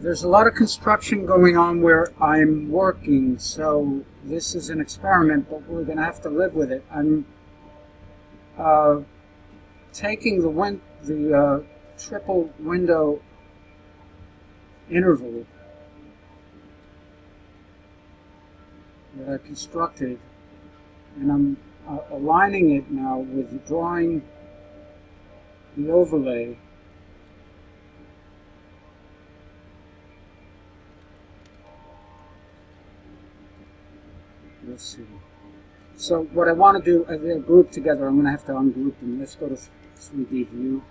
There's a lot of construction going on where I'm working, so this is an experiment, but we're going to have to live with it. I'm taking the triple window interval that I constructed, and I'm aligning it now with drawing the overlay. Let's see. So what I want to do, they're grouped together. I'm going to have to ungroup them. Let's go to 3D view.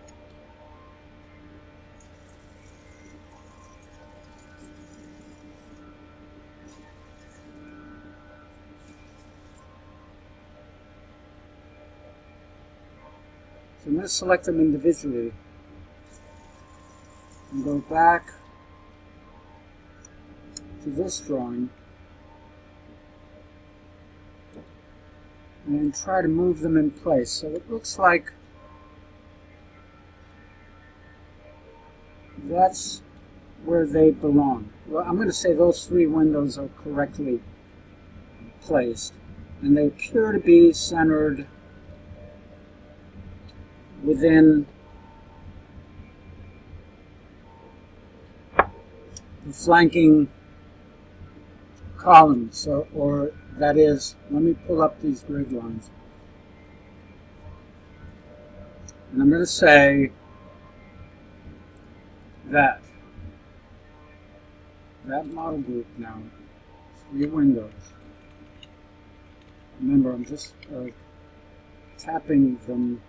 So I'm going to select them individually and go back to this drawing and try to move them in place. So it looks like that's where they belong. Well, I'm going to say those three windows are correctly placed, and they appear to be centered within the flanking column. So, or that is, let me pull up these grid lines. And I'm going to say that model group now, three windows. Remember, I'm just tapping them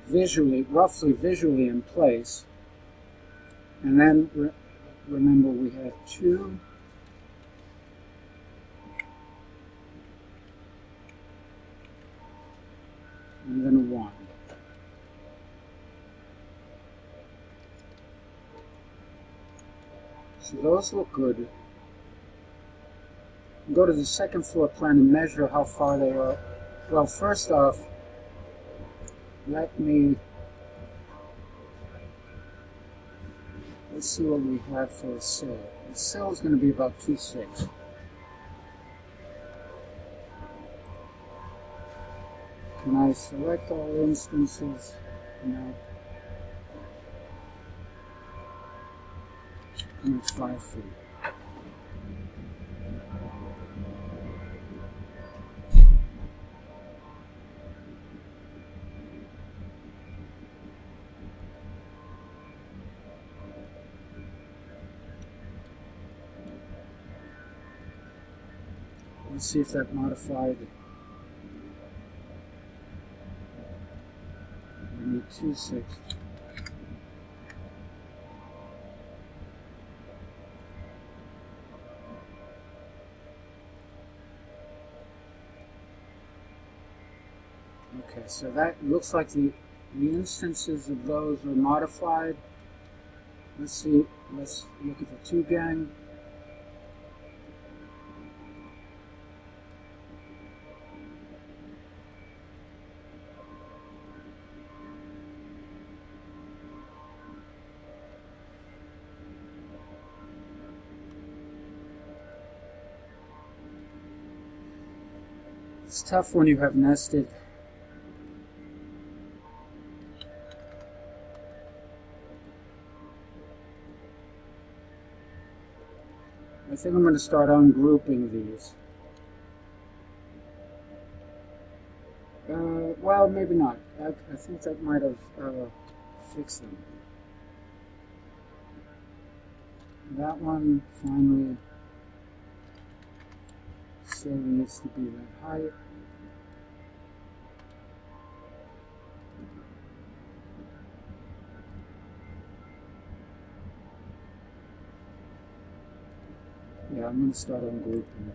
visually, roughly visually in place. And then remember we had two and then a one. So those look good. Go to the second floor plan and measure how far they are. Well, first off, let's see what we have for a sill. The sill is going to be about 2.6. Can I select all instances? No. And it's 5 feet. Let's see if that modified. We need 2.6. Okay, so that looks like the instances of those are modified. Let's see, let's look at the two gang. It's tough when you have nested. I think I'm going to start ungrouping these. Well, maybe not. I think that might have fixed them. That one finally still needs to be that height. Yeah, I'm going to start ungrouping it.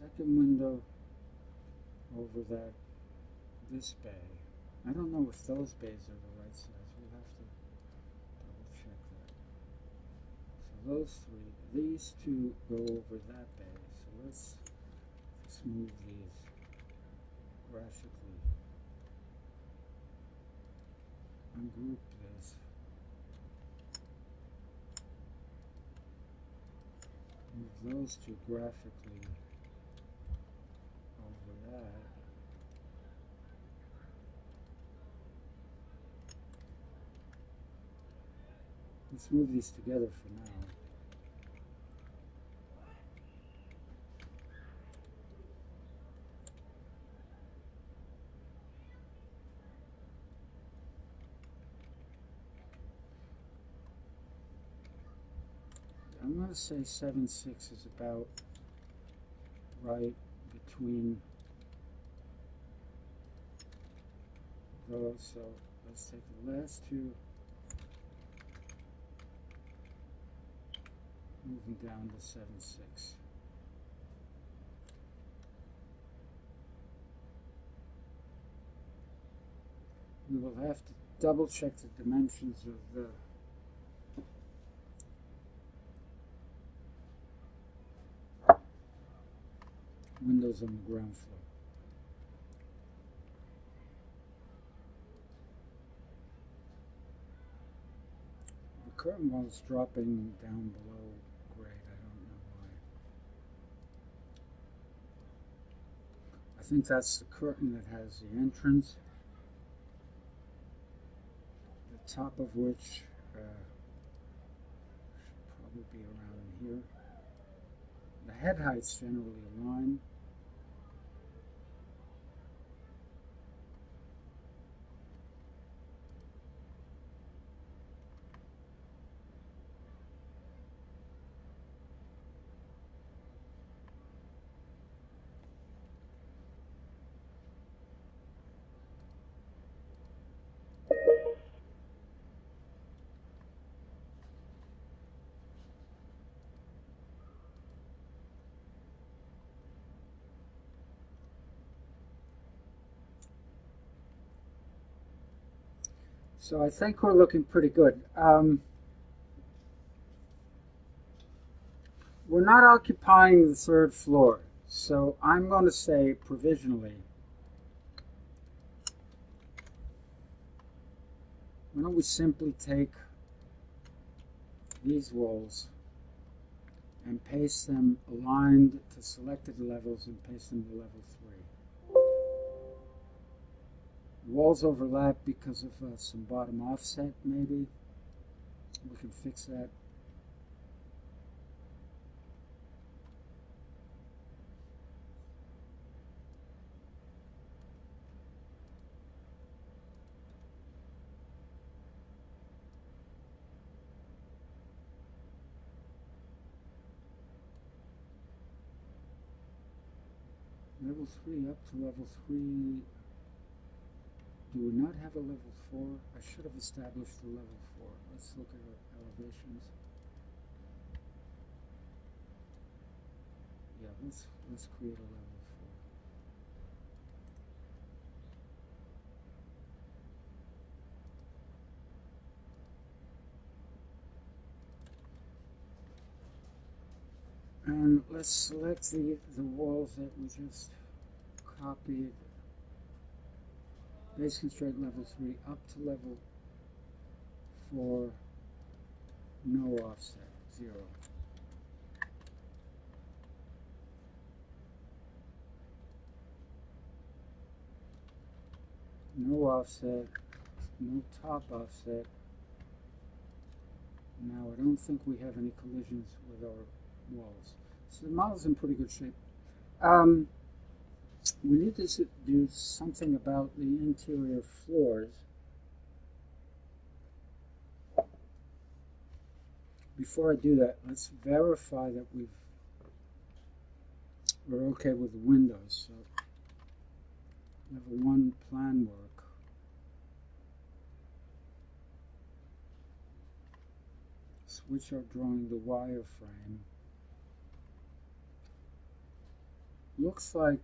second window over this bay. I don't know if those bays are the right size. We'll have to double check that. So those three, these two go over that bay. So let's just move these graphically. Ungroup this. Move those two graphically over that. Let's move these together for now. I'm going to say 7/6 is about right between those. So let's take the last two, moving down to 7/6. We will have to double check the dimensions of the windows on the ground floor. The curtain wall is dropping down below grade. I don't know why. I think that's the curtain that has the entrance, the top of which should probably be around here. The head heights generally align. So I think we're looking pretty good. We're not occupying the third floor, so I'm going to say provisionally, why don't we simply take these walls and paste them aligned to selected levels and paste them to level 3. Walls overlap because of some bottom offset, maybe. We can fix that. Level 3 up to level 3. Do we not have a level 4? I should have established a level 4. Let's look at our elevations. Yeah, let's create a level 4. And let's select the walls that we just copied. Base constraint level 3 up to level 4, no offset, 0. No offset, no top offset. Now I don't think we have any collisions with our walls. So the model's in pretty good shape. We need to do something about the interior floors. Before I do that, let's verify that we're okay with the windows. So level 1 plan work. Switch our drawing to wireframe. looks like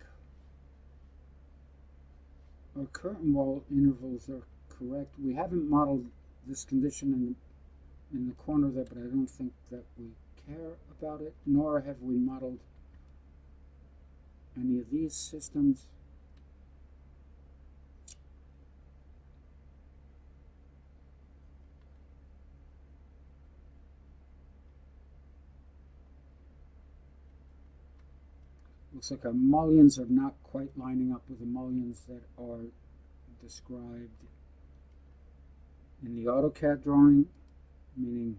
our curtain wall intervals are correct. We haven't modeled this condition in the corner there, but I don't think that we care about it, nor have we modeled any of these systems. Looks like our mullions are not quite lining up with the mullions that are described in the AutoCAD drawing, meaning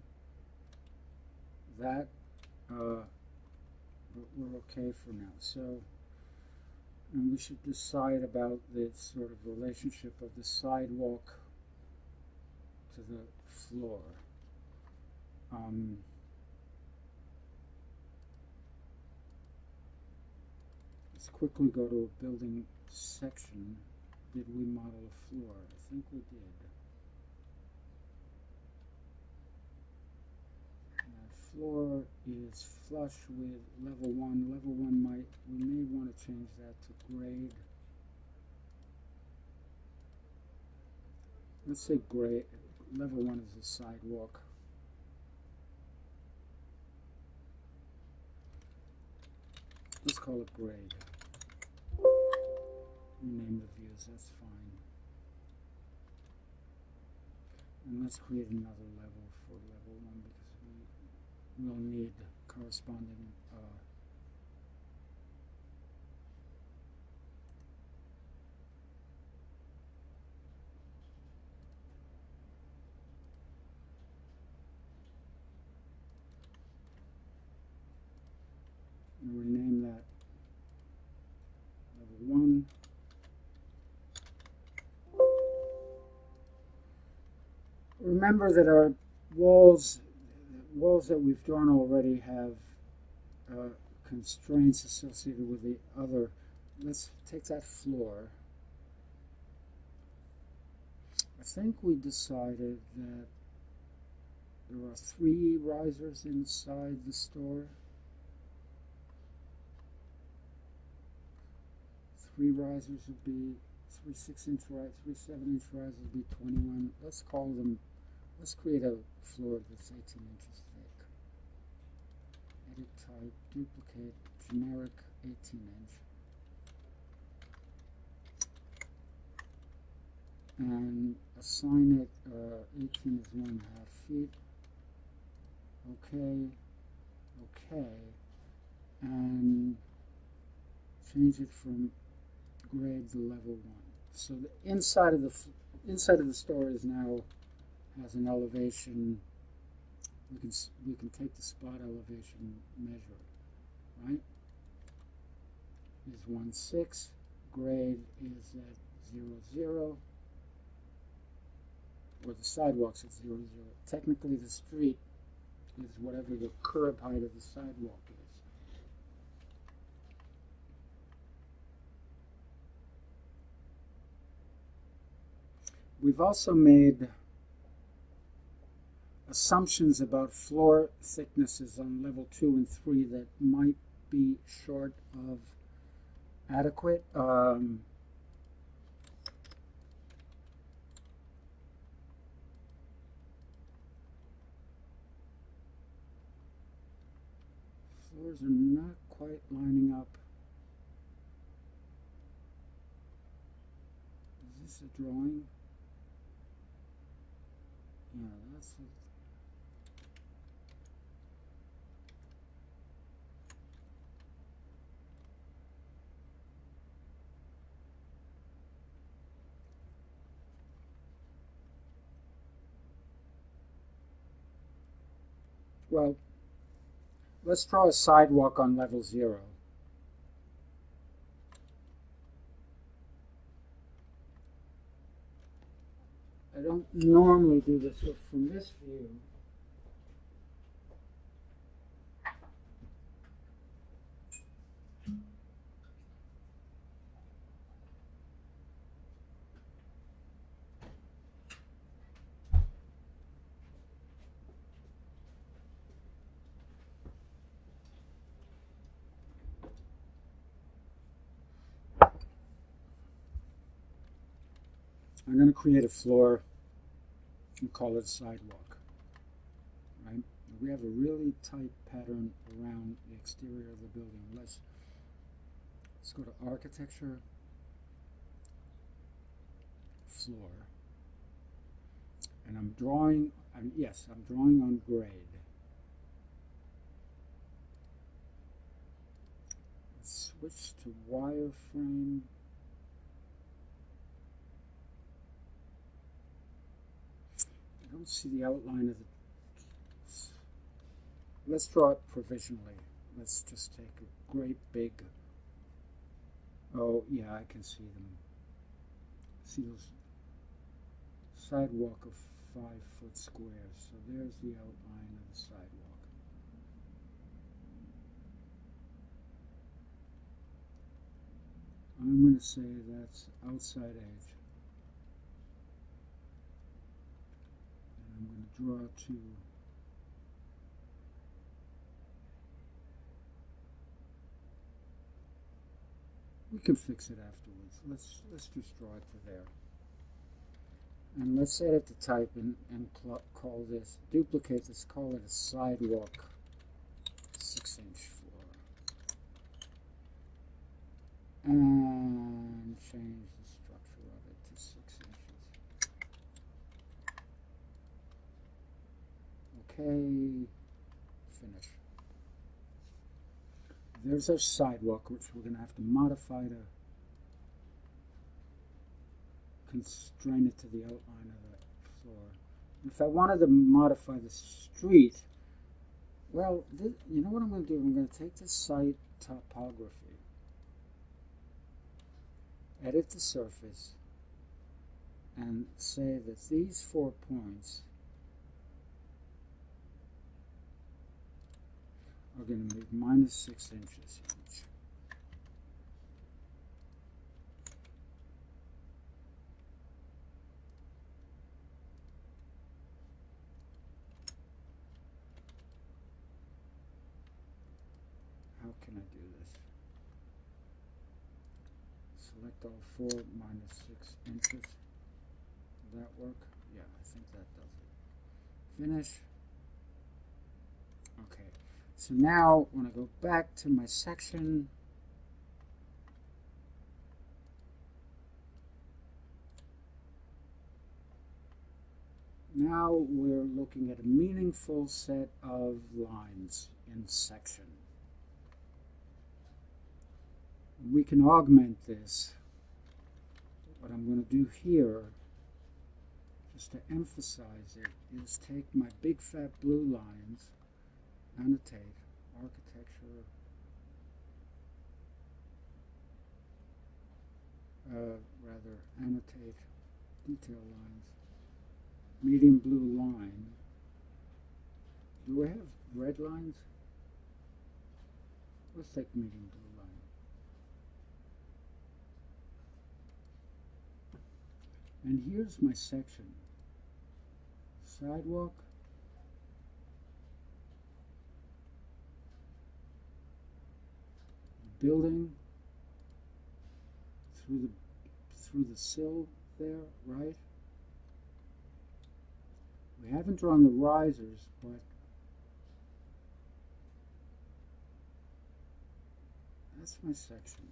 that we're okay for now. So, and we should decide about the sort of relationship of the sidewalk to the floor. Let's quickly go to a building section. Did we model a floor? I think we did. Floor is flush with level 1. Level 1 we may want to change that to grade. Let's say grade. Level 1 is a sidewalk. Let's call it grade. Rename the views, that's fine. And let's create another level for level 1 because we'll need corresponding and rename that level 1. Remember that our walls that we've drawn already have constraints associated with the other. Let's take that floor. I think we decided that there are 3 risers inside the store. 3 risers would be 3 6-inch risers, 3 7-inch risers would be 21. Let's call them. Let's create a floor that's 18 inches thick. Edit type, duplicate, generic 18-inch. And assign it 18 is 1.5 feet. Okay. Okay. And change it from grade to level 1. So the inside of the store is now has an elevation. We can take the spot elevation measure, right? Is 1.6. Grade is at 0.0. Or the sidewalk's at 0.0. Technically, the street is whatever the curb height of the sidewalk is. We've also made assumptions about floor thicknesses on level 2 and 3 that might be short of adequate. Floors are not quite lining up. Is this a drawing? Yeah, that's it. Well, let's draw a sidewalk on level 0. I don't normally do this, but from this view, I'm going to create a floor and call it a sidewalk. Right? We have a really tight pattern around the exterior of the building. Let's go to architecture, floor, and I'm drawing on grade. Let's switch to wireframe. I don't see the outline of the... Let's draw it provisionally. Let's just take a great big... Oh, yeah, I can see them. See those sidewalk of 5-foot squares. So there's the outline of the sidewalk. I'm going to say that's outside edge. And I'm going to draw to we can fix it afterwards. Let's just draw it to there. And let's edit the type and call this, duplicate this, call it a sidewalk 6-inch floor. And change the structure of it to 6 inches. Okay, finish. There's our sidewalk, which we're going to have to modify to constrain it to the outline of the floor. If I wanted to modify the street, well, you know what I'm going to do? I'm going to take the site topography, edit the surface, and say that these 4 points are going to make -6 inches each. How can I do this? Select all 4 -6 inches. Will that work? Yeah, I think that does it. Finish. Okay. So now, when I go back to my section, now we're looking at a meaningful set of lines in section. We can augment this. What I'm going to do here, just to emphasize it, is take my big fat blue lines, annotate, architecture, annotate, detail lines, medium blue line. Do I have red lines? Let's take medium blue line. And here's my section. Sidewalk, building through the sill there, right? We haven't drawn the risers, but that's my section.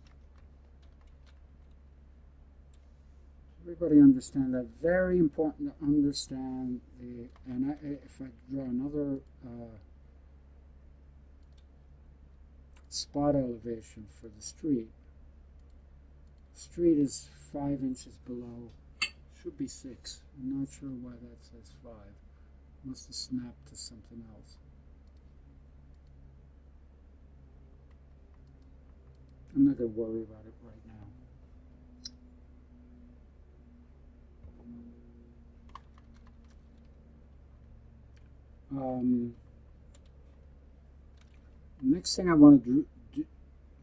Everybody understand that? Very important to understand the, and if I draw another spot elevation for the street. Street is 5 inches below, should be 6. I'm not sure why that says 5. Must have snapped to something else. I'm not going to worry about it right now. Next thing I want to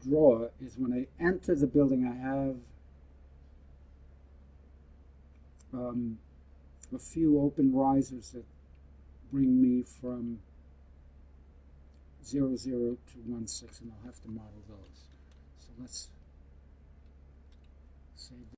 draw is when I enter the building, I have a few open risers that bring me from 00 to 16, and I'll have to model those. So let's save